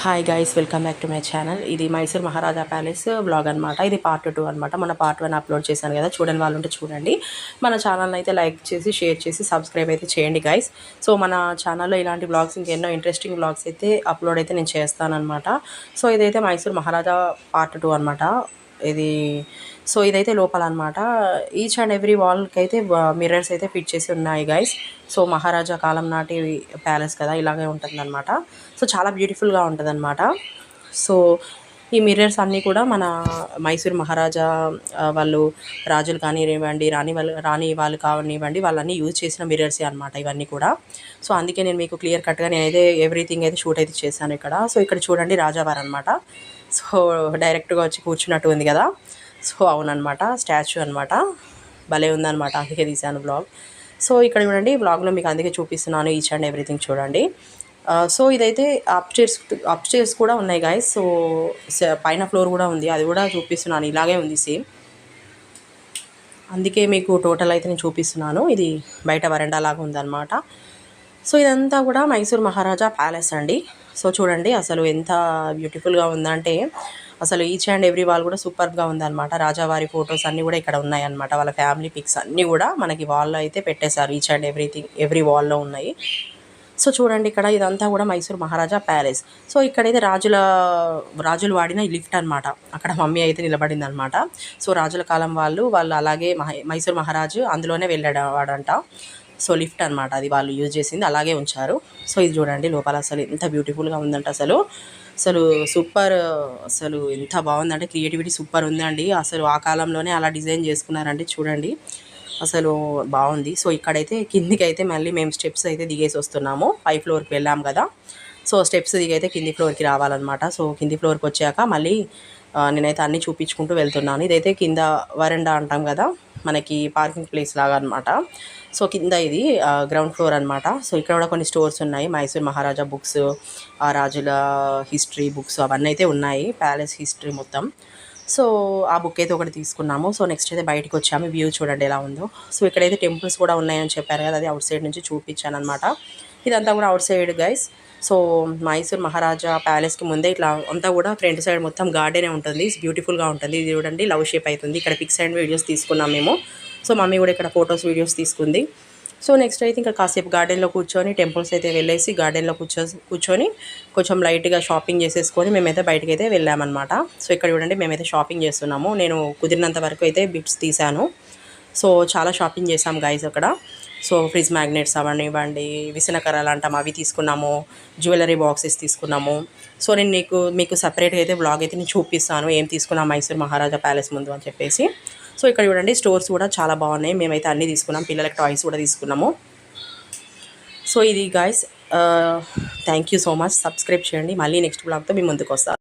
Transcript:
Hi guys, welcome back to my channel. ఇది మైసూర్ మహారాజా palace blog అనమాట. ఇది పార్ట్ 2 అనమాట. మన పార్ట్ 1 అప్లోడ్ చేశాను కదా, చూడని వాళ్ళు ఉంటే చూడండి. మన ఛానల్ని అయితే లైక్ చేసి షేర్ చేసి సబ్స్క్రైబ్ అయితే చేయండి గైస్. సో మన ఛానల్లో ఇలాంటి బ్లాగ్స్ ఇంకెన్నో ఇంట్రెస్టింగ్ బ్లాగ్స్ అయితే అప్లోడ్ అయితే నేను చేస్తానన్నమాట. సో ఇదైతే మైసూర్ మహారాజా పార్ట్ 2 అనమాట. ఇది సో ఇదైతే లోపల అనమాట. ఈచ్ అండ్ ఎవ్రీ వాల్కి అయితే మిర్రర్స్ అయితే ఫిట్ చేసి ఉన్నాయి గైస్. సో మహారాజా కాలం నాటి ప్యాలెస్ కదా, ఇలాగే ఉంటుందన్నమాట. సో చాలా బ్యూటిఫుల్గా ఉంటుందన్నమాట. సో ఈ మిర్రర్స్ అన్నీ కూడా మన మైసూర్ మహారాజా వాళ్ళు రాజులు కానివ్వండి, రాణి వాళ్ళు కానివ్వండి, వాళ్ళన్నీ యూజ్ చేసిన మిర్రర్సే అనమాట ఇవన్నీ కూడా. సో అందుకే నేను మీకు క్లియర్ కట్గా నేనైతే ఎవ్రీథింగ్ అయితే షూట్ అయితే చేశాను ఇక్కడ. సో ఇక్కడ చూడండి రాజావారు అనమాట. సో డైరెక్ట్గా వచ్చి కూర్చున్నట్టు ఉంది కదా. సో అవునమాట, స్టాచ్యూ అనమాట. భలే ఉందన్నమాట, అందుకే తీశాను బ్లాగ్. సో ఇక్కడ చూడండి బ్లాగ్లో మీకు అందుకే చూపిస్తున్నాను ఈచ్ అండ్ ఎవ్రీథింగ్ చూడండి. సో ఇదైతే అప్స్టేర్స్ కూడా ఉన్నాయి గాయస్. సో పైన ఫ్లోర్ కూడా ఉంది, అది కూడా చూపిస్తున్నాను. ఇలాగే ఉంది సేమ్, అందుకే మీకు టోటల్ అయితే నేను చూపిస్తున్నాను. ఇది బయట వరండా లాగా ఉందన్నమాట. సో ఇదంతా కూడా మైసూర్ మహారాజా ప్యాలెస్ అండి. సో చూడండి అసలు ఎంత బ్యూటిఫుల్గా ఉందంటే అసలు ఈచ్ అండ్ ఎవ్రీ వాల్ కూడా సూపర్గా ఉందన్నమాట. రాజావారి ఫొటోస్ అన్నీ కూడా ఇక్కడ ఉన్నాయన్నమాట. వాళ్ళ ఫ్యామిలీ పిక్స్ అన్నీ కూడా మనకి వాల్లో అయితే పెట్టేశారు. ఈచ్ అండ్ ఎవ్రీ వాల్లో ఉన్నాయి. సో చూడండి ఇక్కడ ఇదంతా కూడా మైసూర్ మహారాజా ప్యాలెస్. సో ఇక్కడైతే రాజులు వాడిన లిఫ్ట్ అనమాట. అక్కడ మమ్మీ అయితే నిలబడింది అనమాట. సో రాజుల కాలం వాళ్ళు అలాగే మైసూర్ మహారాజు అందులోనే వాడంట. సో లిఫ్ట్ అనమాట, అది వాళ్ళు యూజ్ చేసింది అలాగే ఉంచారు. సో ఇది చూడండి లోపల అసలు ఎంత బ్యూటిఫుల్గా ఉందంటే అసలు సూపర్. అసలు ఎంత బాగుందంటే క్రియేటివిటీ సూపర్ ఉందండి. అసలు ఆ కాలంలోనే అలా డిజైన్ చేసుకున్నారండి చూడండి, అసలు బాగుంది. సో ఇక్కడైతే కిందికి అయితే మళ్ళీ మేము స్టెప్స్ అయితే దిగేసి వస్తున్నాము. 5th ఫ్లోర్కి వెళ్ళాం కదా. సో స్టెప్స్ దిగైతే కింది ఫ్లోర్కి రావాలన్నమాట. సో కింది ఫ్లోర్కి వచ్చాక మళ్ళీ నేనైతే అన్నీ చూపించుకుంటూ వెళ్తున్నాను. ఇదైతే కింద వరండా అంటాం కదా, మనకి పార్కింగ్ ప్లేస్ లాగా అనమాట. సో కింద ఇది గ్రౌండ్ ఫ్లోర్ అనమాట. సో ఇక్కడ కూడా కొన్ని స్టోర్స్ ఉన్నాయి. మైసూర్ మహారాజా బుక్స్, ఆ రాజుల హిస్టరీ బుక్స్ అవన్నీ అయితే ఉన్నాయి, ప్యాలెస్ హిస్టరీ మొత్తం. సో ఆ బుక్ అయితే ఒకటి తీసుకున్నాము. సో నెక్స్ట్ అయితే బయటకు వచ్చాము. వ్యూ చూడండి ఎలా ఉందో. సో ఇక్కడైతే టెంపుల్స్ కూడా ఉన్నాయని చెప్పారు కదా, అది అవుట్ సైడ్ నుంచి చూపించాను అనమాట. ఇదంతా కూడా outside guys. So Mysore Maharaja ప్యాలెస్కి ముందే ఇట్లా అంతా కూడా ఫ్రంట్ సైడ్ మొత్తం గార్డెనే ఉంటుంది, బ్యూటిఫుల్గా ఉంటుంది. ఇది చూడండి లవ్ షేప్ అవుతుంది. ఇక్కడ పిక్స్ అండ్ వీడియోస్ తీసుకున్నాం మేము. సో మమ్మీ కూడా ఇక్కడ ఫొటోస్ వీడియోస్ తీసుకుంది. సో నెక్స్ట్ అయితే ఇంకా కాసేపు గార్డెన్లో కూర్చొని టెంపుల్స్ అయితే వెళ్ళేసి గార్డెన్లో కూర్చొని కొంచెం లైట్గా షాపింగ్ చేసేసుకొని మేమైతే బయటకు అయితే వెళ్ళామన్నమాట. సో ఇక్కడ చూడండి మేమైతే షాపింగ్ చేస్తున్నాము. నేను కుదిరినంత వరకు అయితే బిట్స్ తీశాను. సో చాలా షాపింగ్ చేసాం గైస్ అక్కడ. సో ఫ్రిడ్జ్ మ్యాగ్నెట్స్ అవనివ్వండి, విసనకర్రలు అంటాం అవి తీసుకున్నాము, జ్యువెలరీ బాక్సెస్ తీసుకున్నాము. సో నేను మీకు సపరేట్గా అయితే బ్లాగ్ అయితే నేను చూపిస్తాను ఏం తీసుకున్నాం మైసూర్ మహారాజా ప్యాలెస్ ముందు అని చెప్పేసి. సో ఇక్కడ చూడండి స్టోర్స్ కూడా చాలా బాగున్నాయి. మేమైతే అన్నీ తీసుకున్నాం, పిల్లలకి టాయ్స్ కూడా తీసుకున్నాము. సో ఇది guys, thank you so much. Subscribe చేయండి. మళ్ళీ నెక్స్ట్ బ్లాగ్తో మీ ముందుకు వస్తాను.